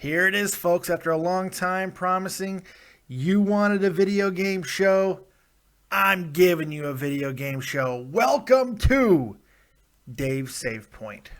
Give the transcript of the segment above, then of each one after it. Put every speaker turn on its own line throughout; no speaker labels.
Here it is, folks, after a long time promising you wanted a video game show. I'm giving you a video game show. Welcome to Dave's Save Point.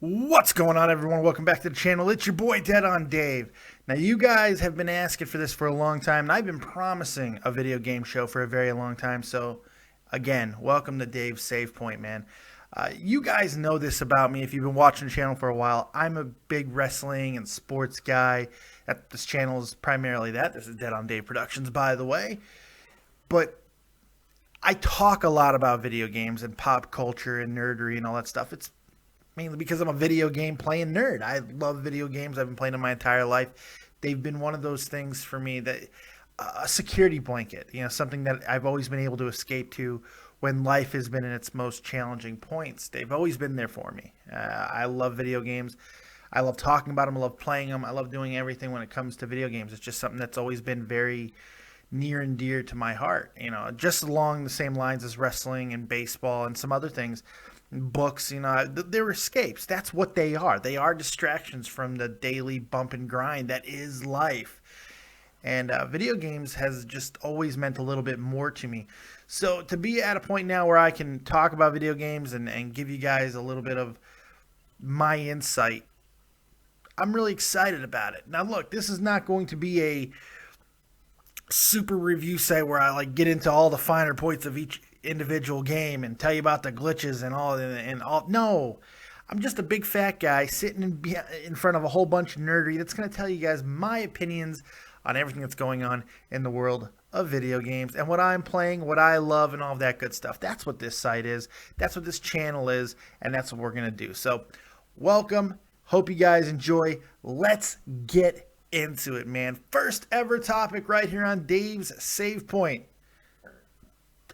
What's going on, everyone? Welcome back to the channel. It's your boy Dead on Dave. Now, you guys have been asking for this for a long time, and I've been promising a video game show for a very long time. So, again, welcome to Dave's Save Point, man. You guys know this about me if you've been watching the channel for a while. I'm a big wrestling and sports guy. This channel is primarily that. This is Dead on Dave Productions, by the way. But I talk a lot about video games and pop culture and nerdery and all that stuff. It's mainly because I'm a video game playing nerd. I love video games. I've been playing them my entire life. They've been one of those things for me that a security blanket, something that I've always been able to escape to when life has been in its most challenging points. They've always been there for me. I love video games. I love talking about them. I love playing them. I love doing everything when it comes to video games. It's just something that's always been very near and dear to my heart. Just along the same lines as wrestling and baseball and some other things. Books, they're escapes. That's what they are. They are distractions from the daily bump and grind that is life. And video games has just always meant a little bit more to me. So to be at a point now where I can talk about video games and give you guys a little bit of my insight, I'm really excited about it. Now look, this is not going to be a super review site where I get into all the finer points of each individual game and tell you about the glitches and all. No, I'm just a big fat guy sitting in front of a whole bunch of nerdery that's going to tell you guys my opinions on everything that's going on in the world of video games and what I'm playing, what I love, and all of that good stuff. That's what this site is. That's what this channel is, and that's what we're going to do. So, welcome. Hope you guys enjoy. Let's get into it, man. First ever topic right here on Dave's Save Point.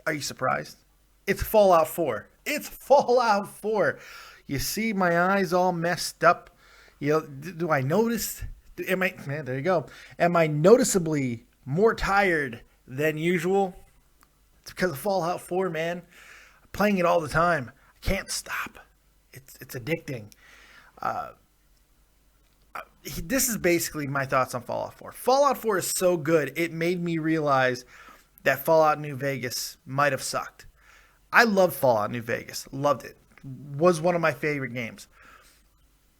Are you surprised? It's Fallout 4. It's Fallout 4. You see my eyes all messed up. Do I notice? Man, there you go. Am I noticeably more tired than usual? It's because of Fallout 4, man. I'm playing it all the time. I can't stop. It's addicting. This is basically my thoughts on Fallout 4. Fallout 4 is so good, it made me realize that Fallout New Vegas might have sucked. I love Fallout New Vegas. Loved it. Was one of my favorite games.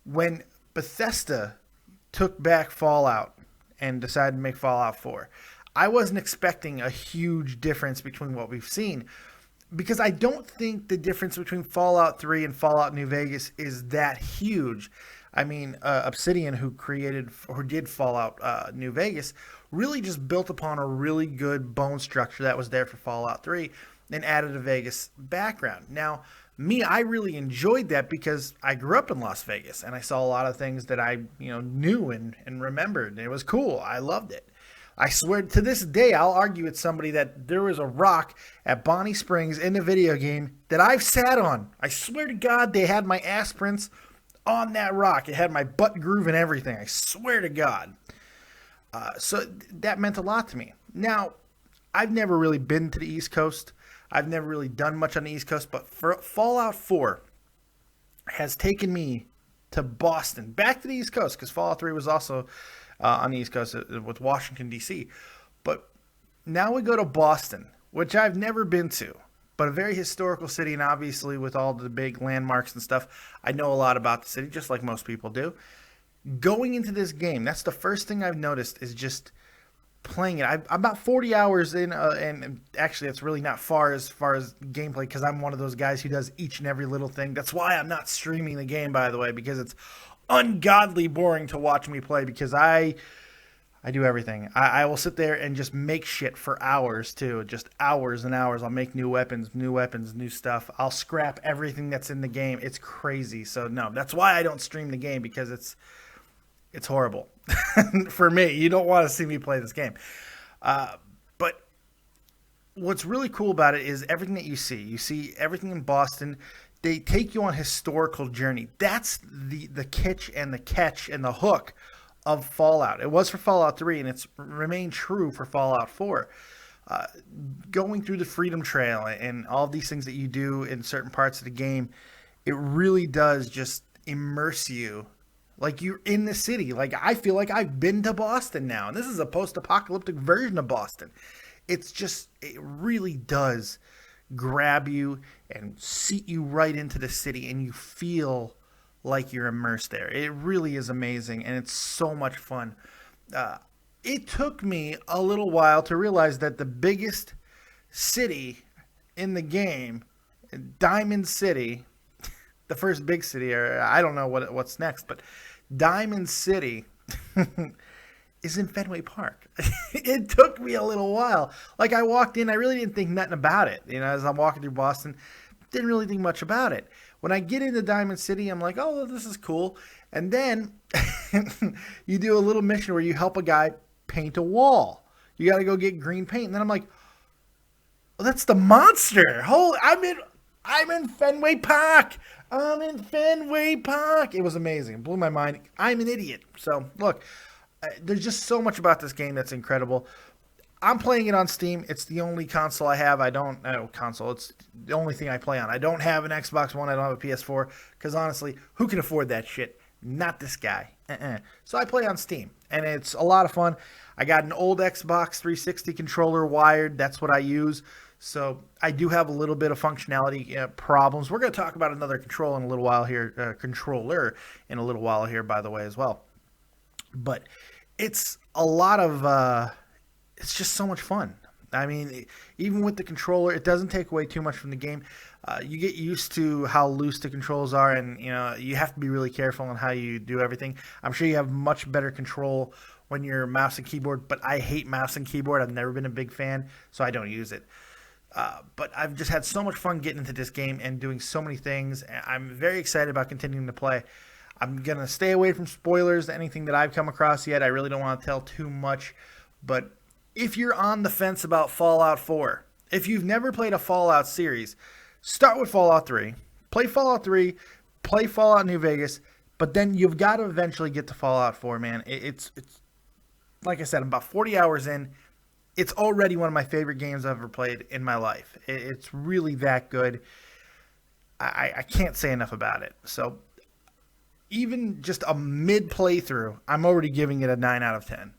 When Bethesda took back Fallout and decided to make Fallout 4, I wasn't expecting a huge difference between what we've seen, because I don't think the difference between Fallout 3 and Fallout New Vegas is that huge. I mean, Obsidian, who did Fallout New Vegas, really just built upon a really good bone structure that was there for Fallout 3 and added a Vegas background. Now, I really enjoyed that because I grew up in Las Vegas and I saw a lot of things that I knew and remembered. It was cool. I loved it. I swear to this day, I'll argue with somebody that there was a rock at Bonnie Springs in the video game that I've sat on. I swear to God, they had my ass prints on that rock. It had my butt groove and everything. I swear to God. So that meant a lot to me. Now, I've never really been to the East Coast. I've never really done much on the East Coast, but Fallout 4 has taken me to Boston, back to the East Coast, because Fallout 3 was also on the East Coast with Washington, D.C. But now we go to Boston, which I've never been to, but a very historical city, and obviously with all the big landmarks and stuff, I know a lot about the city, just like most people do. Going into this game, that's the first thing I've noticed is just playing it. I'm about 40 hours in, and actually it's really not far as gameplay, because I'm one of those guys who does each and every little thing. That's why I'm not streaming the game, by the way, because it's ungodly boring to watch me play, because I do everything. I will sit there and just make shit for hours too, just hours and hours. I'll make new weapons, new stuff. I'll scrap everything that's in the game. It's crazy. So no, that's why I don't stream the game, because It's horrible. For me, you don't want to see me play this game. But what's really cool about it is everything that you see. You see everything in Boston. They take you on a historical journey. That's the kitsch and the catch and the hook of Fallout. It was for Fallout 3, and it's remained true for Fallout 4. Going through the Freedom Trail and all of these things that you do in certain parts of the game, it really does just immerse you like you're in the city. Like, I feel like I've been to Boston now, and this is a post-apocalyptic version of Boston. It's just, it really does grab you and seat you right into the city, and you feel like you're immersed there. It really is amazing, and it's so much fun. It took me a little while to realize that the biggest city in the game, Diamond City, the first big city, or I don't know what's next, but Diamond City is in Fenway Park. It took me a little while. Like, I walked in, I really didn't think nothing about it. You know, as I'm walking through Boston, didn't really think much about it. When I get into Diamond City, I'm like, oh, this is cool. And then you do a little mission where you help a guy paint a wall. You got to go get green paint. And then I'm like, well, that's the monster. I'm in Fenway Park. I'm in Fenway Park. It was amazing. It blew my mind. I'm an idiot. So, look, there's just so much about this game that's incredible. I'm playing it on Steam. It's the only console I have. It's the only thing I play on. I don't have an Xbox One. I don't have a PS4. Because honestly, who can afford that shit? Not this guy. So I play on Steam. And it's a lot of fun. I got an old Xbox 360 controller wired. That's what I use. So I do have a little bit of functionality problems. We're going to talk about another controller in a little while here, by the way, as well. But it's a lot of... it's just so much fun. I mean, even with the controller, it doesn't take away too much from the game. You get used to how loose the controls are, and you have to be really careful on how you do everything. I'm sure you have much better control when you're mouse and keyboard, but I hate mouse and keyboard. I've never been a big fan, so I don't use it. But I've just had so much fun getting into this game and doing so many things. I'm very excited about continuing to play. I'm going to stay away from spoilers, anything that I've come across yet. I really don't want to tell too much, but if you're on the fence about Fallout 4, if you've never played a Fallout series, start with Fallout 3. Play Fallout 3, play Fallout New Vegas, but then you've got to eventually get to Fallout 4, man. It's like I said, I'm about 40 hours in. It's already one of my favorite games I've ever played in my life. It's really that good. I can't say enough about it. So even just a mid playthrough, I'm already giving it a 9 out of 10.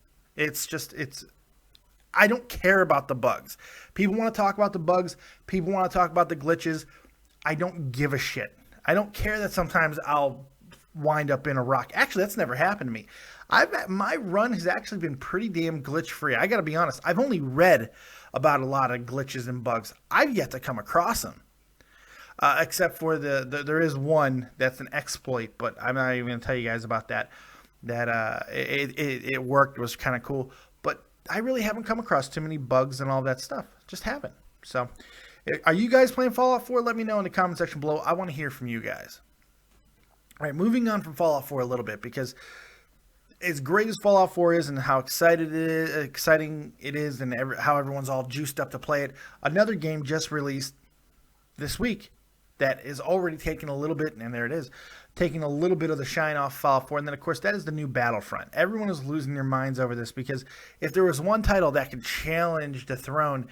I don't care about the bugs. People want to talk about the bugs. People want to talk about the glitches. I don't give a shit. I don't care that sometimes I'll wind up in a rock. Actually, that's never happened to me. My run has actually been pretty damn glitch-free. I got to be honest. I've only read about a lot of glitches and bugs. I've yet to come across them. Except for there is one that's an exploit, but I'm not even going to tell you guys about that. It worked. It was kind of cool. But I really haven't come across too many bugs and all that stuff. Just haven't. So, are you guys playing Fallout 4? Let me know in the comment section below. I want to hear from you guys. All right, moving on from Fallout 4 a little bit, because as great as Fallout 4 is and how exciting it is and how everyone's all juiced up to play it, another game just released this week that is already taking a little bit, and there it is, taking a little bit of the shine off Fallout 4. And then, of course, that is the new Battlefront. Everyone is losing their minds over this, because if there was one title that could challenge the throne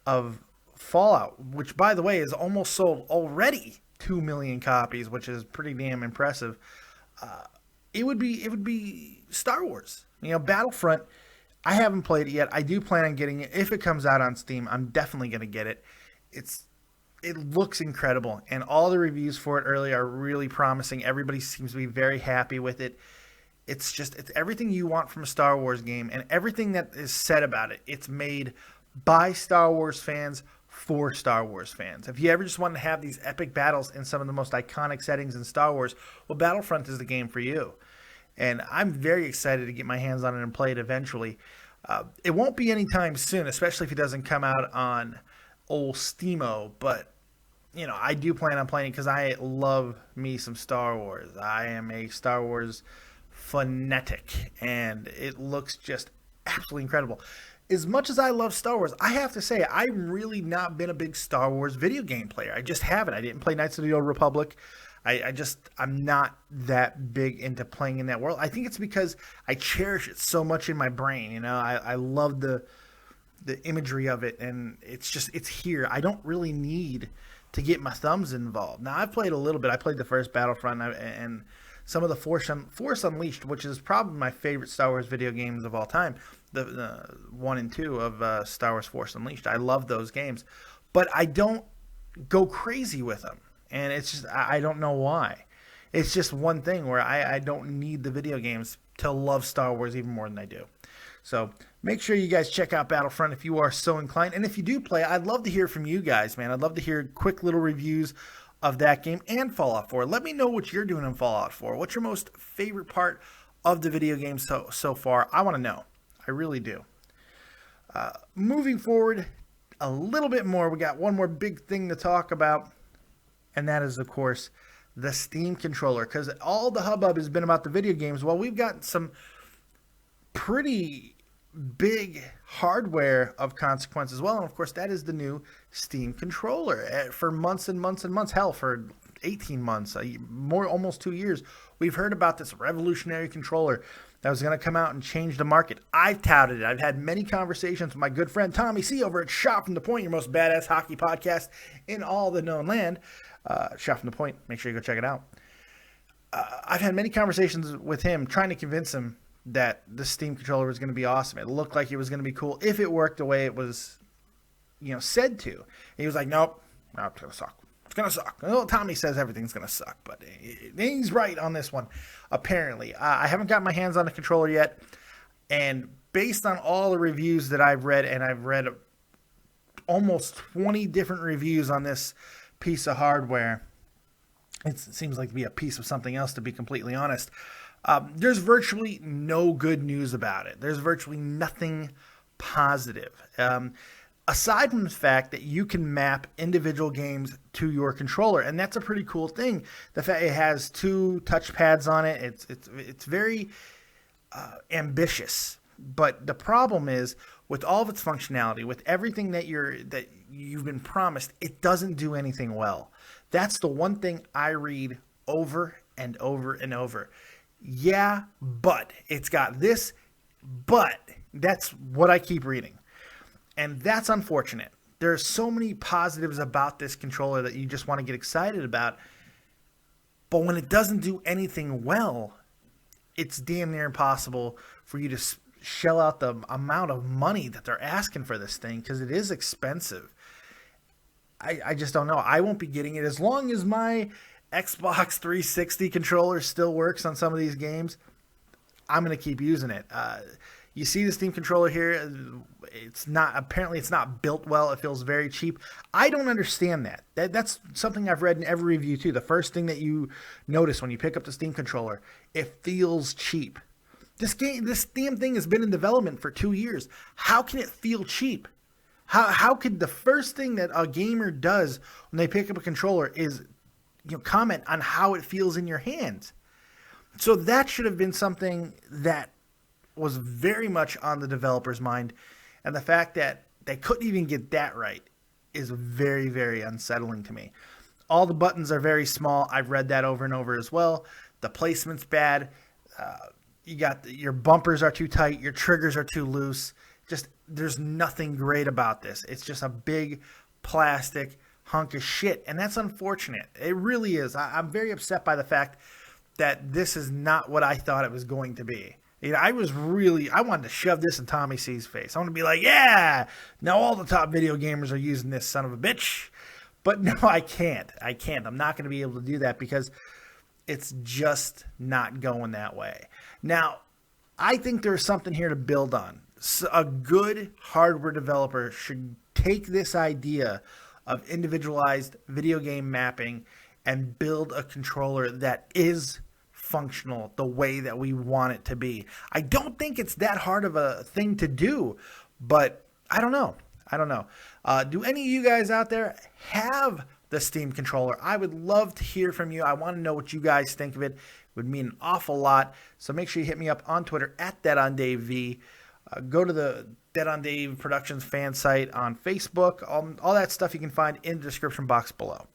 of Fallout, which, by the way, is almost sold already 2 million copies, which is pretty damn impressive, it would be Star Wars. Battlefront, I haven't played it yet. I do plan on getting it. If it comes out on Steam, I'm definitely going to get it. It looks incredible, and all the reviews for it early are really promising. Everybody seems to be very happy with it. It's everything you want from a Star Wars game, and everything that is said about it. It's made by Star Wars fans for Star Wars fans. If you ever just want to have these epic battles in some of the most iconic settings in Star Wars, well, Battlefront is the game for you. And I'm very excited to get my hands on it and play it eventually. It won't be anytime soon, especially if it doesn't come out on old Steamo, but I do plan on playing it because I love me some Star Wars. I am a Star Wars phonetic, and it looks just absolutely incredible. As much as I love Star Wars, I have to say I've really not been a big Star Wars video game player. I just haven't. I didn't play Knights of the Old Republic. I'm not that big into playing in that world. I think it's because I cherish it so much in my brain. You know, I love the imagery of it, and it's here. I don't really need to get my thumbs involved. Now, I've played a little bit. I played the first Battlefront and some of the Force Unleashed, which is probably my favorite Star Wars video games of all time. The 1 and 2 of Star Wars Force Unleashed. I love those games, but I don't go crazy with them. And it's just, I don't know why. It's just one thing where I don't need the video games to love Star Wars even more than I do. So make sure you guys check out Battlefront if you are so inclined. And if you do play, I'd love to hear from you guys, man. I'd love to hear quick little reviews of that game and Fallout 4. Let me know what you're doing in Fallout 4. What's your most favorite part of the video game so far? I want to know. I really do. Moving forward a little bit more, we got one more big thing to talk about. And that is, of course, the Steam controller. Because all the hubbub has been about the video games. Well, we've got some pretty big hardware of consequence as well. And, of course, that is the new Steam controller. For months and months and months, hell, for 18 months, almost 2 years, we've heard about this revolutionary controller that was going to come out and change the market. I've touted it. I've had many conversations with my good friend Tommy C over at Shot from the Point, your most badass hockey podcast in all the known land. Shot from the Point. Make sure you go check it out. I've had many conversations with him trying to convince him that the Steam controller was going to be awesome. It looked like it was going to be cool if it worked the way it was, said to. And he was like, nope, it's going to suck. It's going to suck. Well, Tommy says everything's going to suck, but he's right on this one, apparently. I haven't got my hands on the controller yet, and based on all the reviews that I've read, and I've read almost 20 different reviews on this piece of hardware, it seems like to be a piece of something else, to be completely honest. There's virtually no good news about it. There's virtually nothing positive. Aside from the fact that you can map individual games to your controller, and that's a pretty cool thing. The fact it has 2 touchpads on it, it's very ambitious. But the problem is, with all of its functionality, with everything that you've been promised, it doesn't do anything well. That's the one thing I read over and over and over. Yeah, but it's got this, but that's what I keep reading. And that's unfortunate. There are so many positives about this controller that you just want to get excited about. But when it doesn't do anything well, it's damn near impossible for you to shell out the amount of money that they're asking for this thing, because it is expensive. I just don't know. I won't be getting it. As long as my Xbox 360 controller still works on some of these games, I'm going to keep using it. You see the Steam controller here. Apparently it's not built well. It feels very cheap. I don't understand that. That's something I've read in every review too. The first thing that you notice when you pick up the Steam controller, it feels cheap. This damn thing has been in development for 2 years. How can it feel cheap? How could the first thing that a gamer does when they pick up a controller is comment on how it feels in your hands? So that should have been something that was very much on the developer's mind, and the fact that they couldn't even get that right is very, very unsettling to me. All the buttons are very small. I've read that over and over as well. The placement's bad. Your bumpers are too tight. Your triggers are too loose. There's nothing great about this. It's just a big plastic hunk of shit, and that's unfortunate. It really is. I'm very upset by the fact that this is not what I thought it was going to be. I wanted to shove this in Tommy C's face. I want to be like, yeah, now all the top video gamers are using this, son of a bitch. But no, I can't. I'm not going to be able to do that because it's just not going that way. Now, I think there's something here to build on. So a good hardware developer should take this idea of individualized video game mapping and build a controller that is functional the way that we want it to be. I don't think it's that hard of a thing to do, but I don't know. Do any of you guys out there have the Steam controller? I would love to hear from you. I want to know what you guys think of it. would mean an awful lot. So make sure you hit me up on Twitter at DeadOnDaveV. Go to the Dead on Dave Productions fan site on Facebook. All that stuff you can find in the description box below.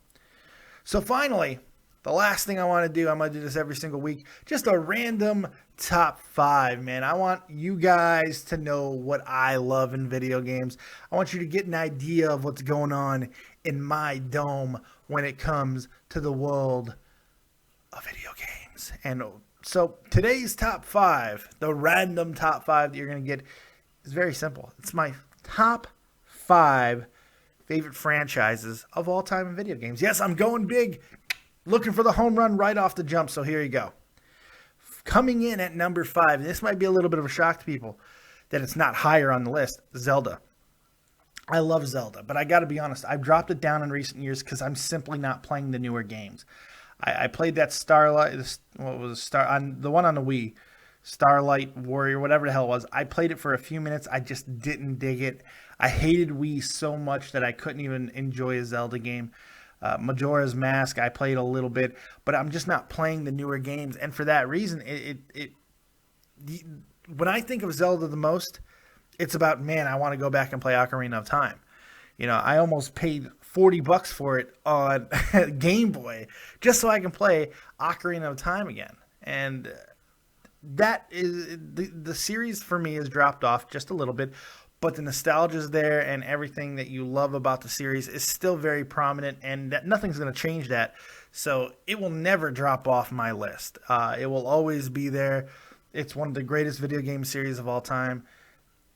So finally, the last thing I want to do, I'm going to do this every single week, just a random top 5, man. I want you guys to know what I love in video games. I want you to get an idea of what's going on in my dome when it comes to the world of video games. And so today's top 5, the random top 5 that you're going to get, is very simple. It's my top 5 favorite franchises of all time in video games. Yes, I'm going big, looking for the home run right off the jump, so here you go. Coming in at number 5, and this might be a little bit of a shock to people that it's not higher on the list, Zelda. I love Zelda, but I got to be honest, I've dropped it down in recent years because I'm simply not playing the newer games. I played that Starlight, what was the one on the Wii, Starlight Warrior, whatever the hell it was. I played it for a few minutes. I just didn't dig it. I hated Wii so much that I couldn't even enjoy a Zelda game. Majora's Mask, I played a little bit, but I'm just not playing the newer games. And for that reason, when I think of Zelda the most, it's about, man, I want to go back and play Ocarina of Time. You know, I almost paid $40 for it on Game Boy just so I can play Ocarina of Time again. And that is the series for me has dropped off just a little bit, but the nostalgia is there, and everything that you love about the series is still very prominent, and that nothing's going to change that. So it will never drop off my list. It will always be there. It's one of the greatest video game series of all time.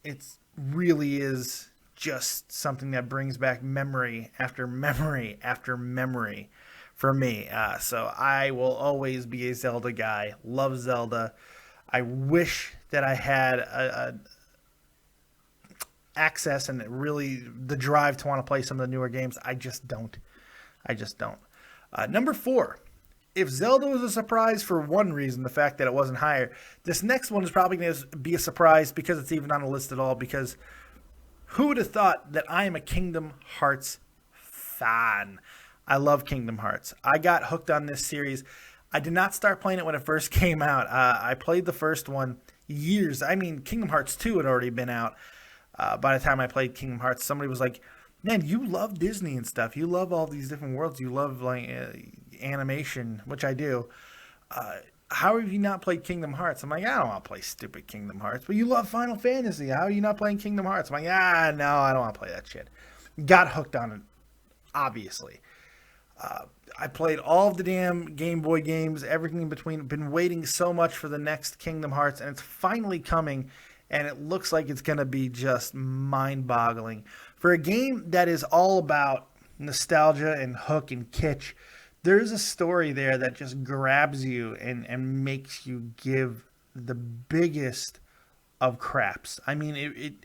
It really is just something that brings back memory after memory after memory for me. So I will always be a Zelda guy. Love Zelda. I wish that I had access and really the drive to want to play some of the newer games. I just don't. Number 4. If Zelda was a surprise for one reason, the fact that it wasn't higher, this next one is probably going to be a surprise because it's even on the list at all. Because who would have thought that I am a Kingdom Hearts fan? I love Kingdom Hearts. I got hooked on this series. I did not start playing it when it first came out. I played the first one years. I mean, Kingdom Hearts 2 had already been out by the time I played Kingdom Hearts. Somebody was like, man, you love Disney and stuff. You love all these different worlds. You love like animation, which I do. How have you not played Kingdom Hearts? I'm like, I don't want to play stupid Kingdom Hearts. But you love Final Fantasy. How are you not playing Kingdom Hearts? I'm like, no, I don't want to play that shit. Got hooked on it, obviously. I played all of the damn Game Boy games, everything in between. Been waiting so much for the next Kingdom Hearts, and it's finally coming, and it looks like it's going to be just mind-boggling. For a game that is all about nostalgia and hook and kitsch, there's a story there that just grabs you and makes you give the biggest of craps. I mean,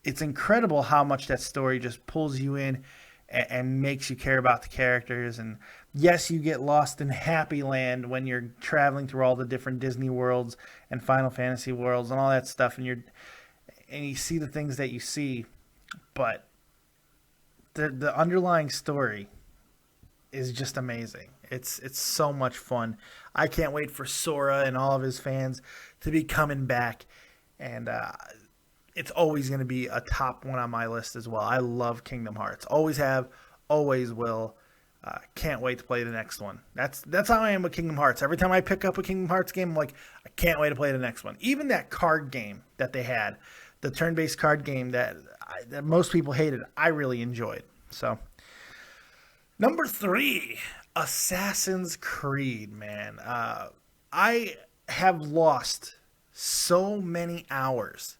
it's incredible how much that story just pulls you in and makes you care about the characters. And yes, you get lost in Happy Land when you're traveling through all the different Disney worlds and Final Fantasy worlds and all that stuff, and you see the things that you see, but the underlying story is just amazing. It's so much fun. I can't wait for Sora and all of his fans to be coming back, and it's always going to be a top one on my list as well. I love Kingdom Hearts. Always have, always will. Can't wait to play the next one. That's how I am with Kingdom Hearts. Every time I pick up a Kingdom Hearts game, I'm like, I can't wait to play the next one. Even that card game that they had, the turn-based card game that most people hated, I really enjoyed. So, number 3, Assassin's Creed, man. I have lost so many hours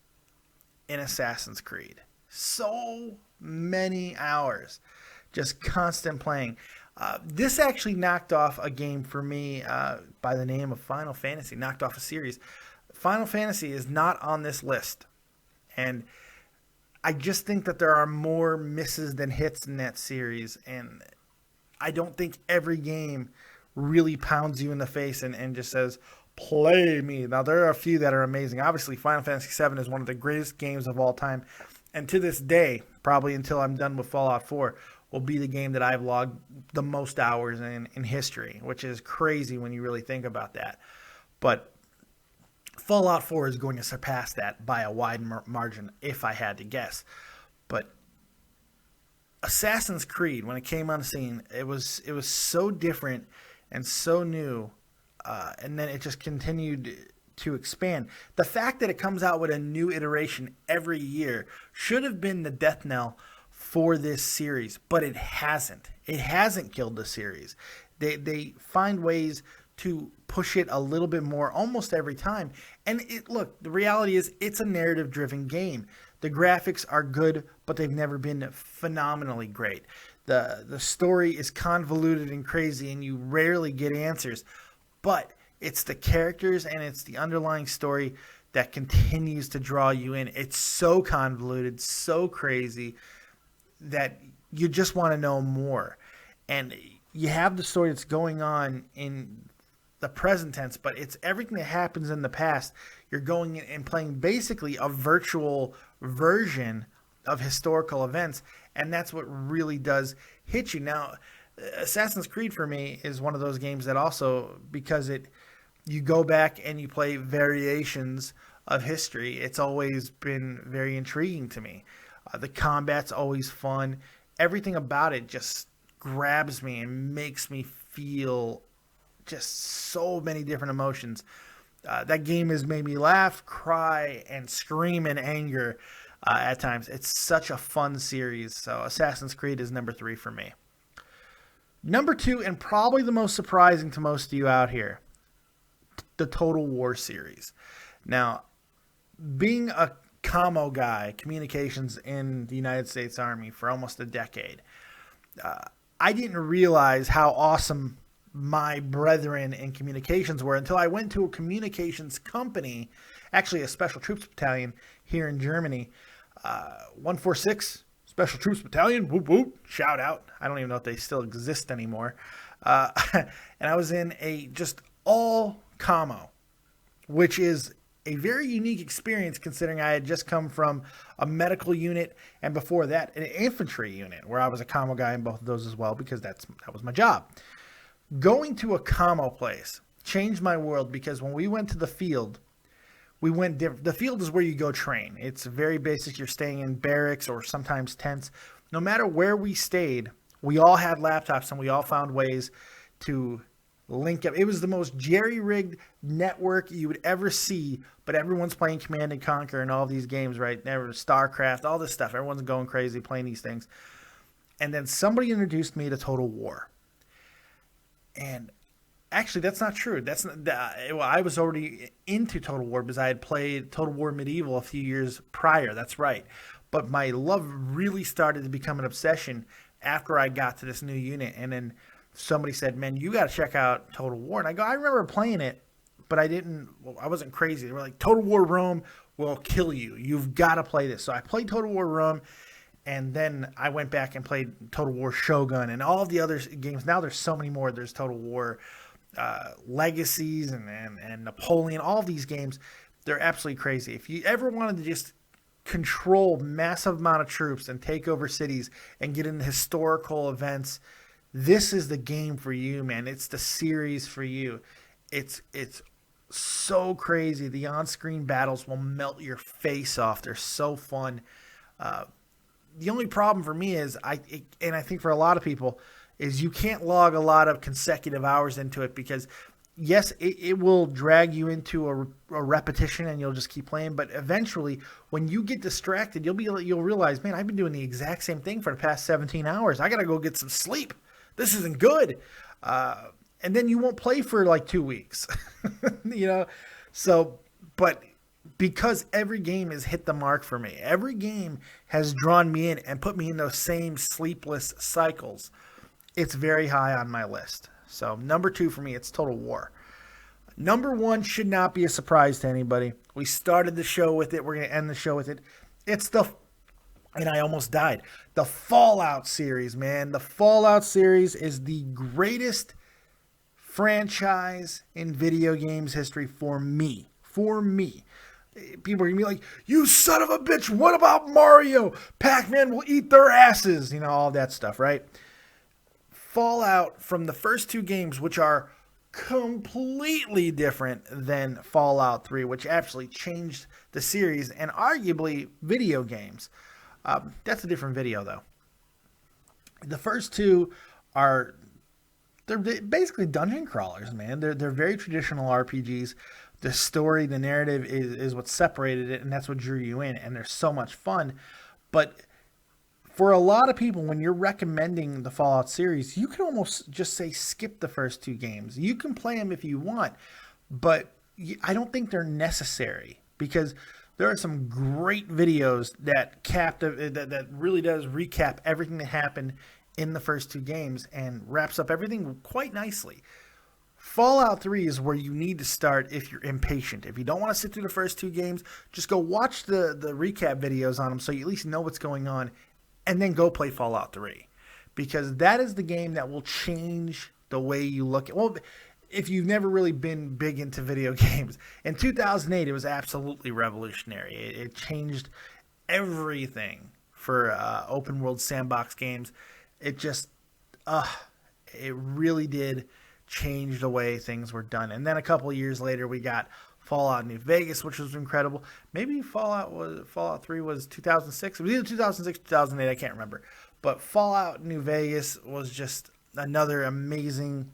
in Assassin's Creed. So many hours. Just constant playing. This actually knocked off a game for me by the name of Final Fantasy. Knocked off a series. Final Fantasy is not on this list. And I just think that there are more misses than hits in that series. And I don't think every game really pounds you in the face and just says, play me. Now, there are a few that are amazing. Obviously, Final Fantasy VII is one of the greatest games of all time. And to this day, probably until I'm done with Fallout 4, will be the game that I've logged the most hours in history, which is crazy when you really think about that. But Fallout 4 is going to surpass that by a wide margin, if I had to guess. But Assassin's Creed, when it came on the scene, it was so different and so new, and then it just continued to expand. The fact that it comes out with a new iteration every year should have been the death knell for this series, but it hasn't. It hasn't killed the series. They find ways to push it a little bit more almost every time. And look, the reality is it's a narrative-driven game. The graphics are good, but they've never been phenomenally great. The story is convoluted and crazy, and you rarely get answers. But it's the characters and it's the underlying story that continues to draw you in. It's so convoluted, so crazy, that you just want to know more. And you have the story that's going on in the present tense, but it's everything that happens in the past. You're going in and playing basically a virtual version of historical events, and that's what really does hit you. Now, Assassin's Creed for me is one of those games that also, because you go back and you play variations of history, it's always been very intriguing to me. The combat's always fun. Everything about it just grabs me and makes me feel just so many different emotions. That game has made me laugh, cry, and scream in anger at times. It's such a fun series. So Assassin's Creed is number 3 for me. Number 2, and probably the most surprising to most of you out here, the Total War series. Now, being a commo guy, communications in the United States Army for almost a decade, I didn't realize how awesome my brethren in communications were until I went to a communications company, actually a special troops battalion here in Germany, 146 Special Troops Battalion, whoop whoop, shout out. I don't even know if they still exist anymore. And I was in a just all commo, which is a very unique experience considering I had just come from a medical unit and before that an infantry unit where I was a commo guy in both of those as well because that was my job. Going to a commo place changed my world because when we went to the field, the field is where you go train. It's very basic. You're staying in barracks or sometimes tents. No matter where we stayed, we all had laptops and we all found ways to link up. It was the most jerry-rigged network you would ever see, but everyone's playing Command & Conquer and all these games, right? StarCraft, all this stuff. Everyone's going crazy playing these things. And then somebody introduced me to Total War. And actually, that's not true. I was already into Total War because I had played Total War Medieval a few years prior. That's right. But my love really started to become an obsession after I got to this new unit. And then somebody said, man, you got to check out Total War. And I remember playing it, but I wasn't crazy. They were like, Total War Rome will kill you. You've got to play this. So I played Total War Rome. And then I went back and played Total War Shogun and all of the other games. Now there's so many more. There's Total War Legacies and Napoleon. All of these games, they're absolutely crazy. If you ever wanted to just control massive amount of troops and take over cities and get into historical events, this is the game for you, man. It's the series for you. It's so crazy. The on-screen battles will melt your face off. They're so fun. The only problem for me is, and I think for a lot of people, is you can't log a lot of consecutive hours into it because, yes, it will drag you into a repetition and you'll just keep playing. But eventually, when you get distracted, you'll realize, man, I've been doing the exact same thing for the past 17 hours. I got to go get some sleep. This isn't good. And then you won't play for like 2 weeks, So, but because every game has hit the mark for me. Every game has drawn me in and put me in those same sleepless cycles. It's very high on my list. So number 2 for me, it's Total War. Number 1 should not be a surprise to anybody. We started the show with it. We're going to end the show with it. And I almost died. The Fallout series, man. The Fallout series is the greatest franchise in video games history for me. People are going to be like, you son of a bitch, what about Mario? Pac-Man will eat their asses. You know, all that stuff, right? Fallout from the first two games, which are completely different than Fallout 3, which actually changed the series and arguably video games. That's a different video, though. The first two they're basically dungeon crawlers, man. They're very traditional RPGs. The story, the narrative is what separated it, and that's what drew you in, and they're so much fun. But for a lot of people, when you're recommending the Fallout series, you can almost just say skip the first two games. You can play them if you want, but I don't think they're necessary, because there are some great videos that really does recap everything that happened in the first two games and wraps up everything quite nicely. Fallout 3 is where you need to start if you're impatient. If you don't want to sit through the first two games, just go watch the recap videos on them so you at least know what's going on, and then go play Fallout 3. Because that is the game that will change the way you look at... Well, if you've never really been big into video games, in 2008, it was absolutely revolutionary. It changed everything for open world sandbox games. It just... it really did change the way things were done. And then a couple of years later, we got Fallout New Vegas, which was incredible. Maybe Fallout 3 was 2006. It was either 2006 or 2008. I can't remember. But Fallout New Vegas was just another amazing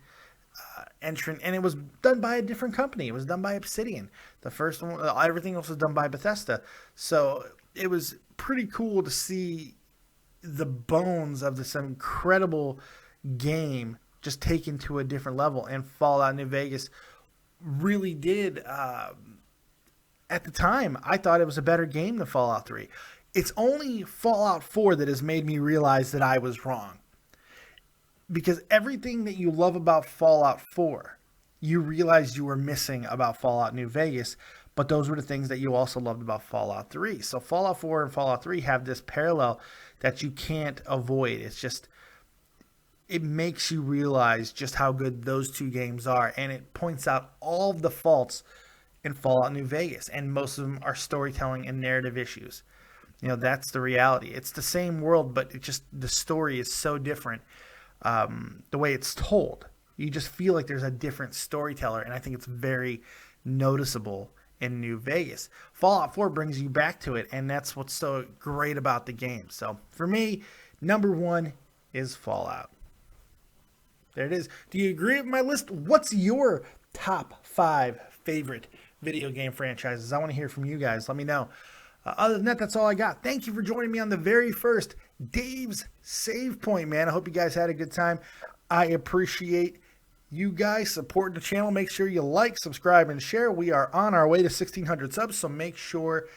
entrant. And it was done by a different company. It was done by Obsidian. The first one, everything else was done by Bethesda. So it was pretty cool to see the bones of this incredible game just taken to a different level. And Fallout New Vegas really did, at the time, I thought it was a better game than Fallout 3. It's only Fallout 4 that has made me realize that I was wrong. Because everything that you love about Fallout 4, you realized you were missing about Fallout New Vegas, but those were the things that you also loved about Fallout 3. So Fallout 4 and Fallout 3 have this parallel that you can't avoid. It's just... it makes you realize just how good those two games are, and it points out all of the faults in Fallout New Vegas, and most of them are storytelling and narrative issues. You know, that's the reality. It's the same world, but it just, the story is so different. The way it's told, you just feel like there's a different storyteller, and I think it's very noticeable in New Vegas. Fallout 4 brings you back to it, and that's what's so great about the game. So for me, number one is Fallout. There it is. Do you agree with my list? What's your top 5 favorite video game franchises? I want to hear from you guys. Let me know. Other than that, that's all I got. Thank you for joining me on the very first Dave's Save Point, man. I hope you guys had a good time. I appreciate you guys supporting the channel. Make sure you like, subscribe, and share. We are on our way to 1,600 subs, so make sure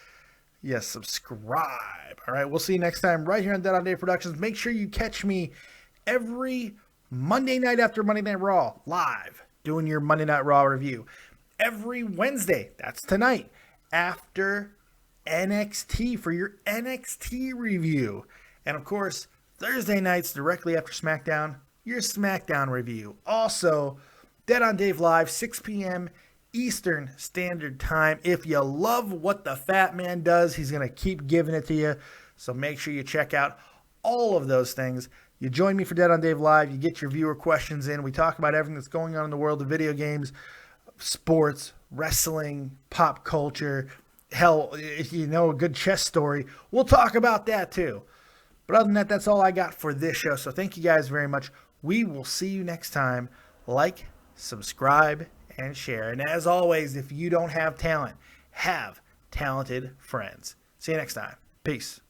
you subscribe. All right, we'll see you next time right here on Dead on Dave Productions. Make sure you catch me every Monday night after Monday Night Raw, live, doing your Monday Night Raw review. Every Wednesday, that's tonight, after NXT for your NXT review. And of course, Thursday nights, directly after SmackDown, your SmackDown review. Also, Dead on Dave Live, 6 p.m. Eastern Standard Time. If you love what the Fat Man does, he's going to keep giving it to you. So make sure you check out all of those things. You join me for Dead on Dave Live. You get your viewer questions in. We talk about everything that's going on in the world of video games, sports, wrestling, pop culture. Hell, if you know a good chess story, we'll talk about that too. But other than that, that's all I got for this show. So thank you guys very much. We will see you next time. Like, subscribe, and share. And as always, if you don't have talent, have talented friends. See you next time. Peace.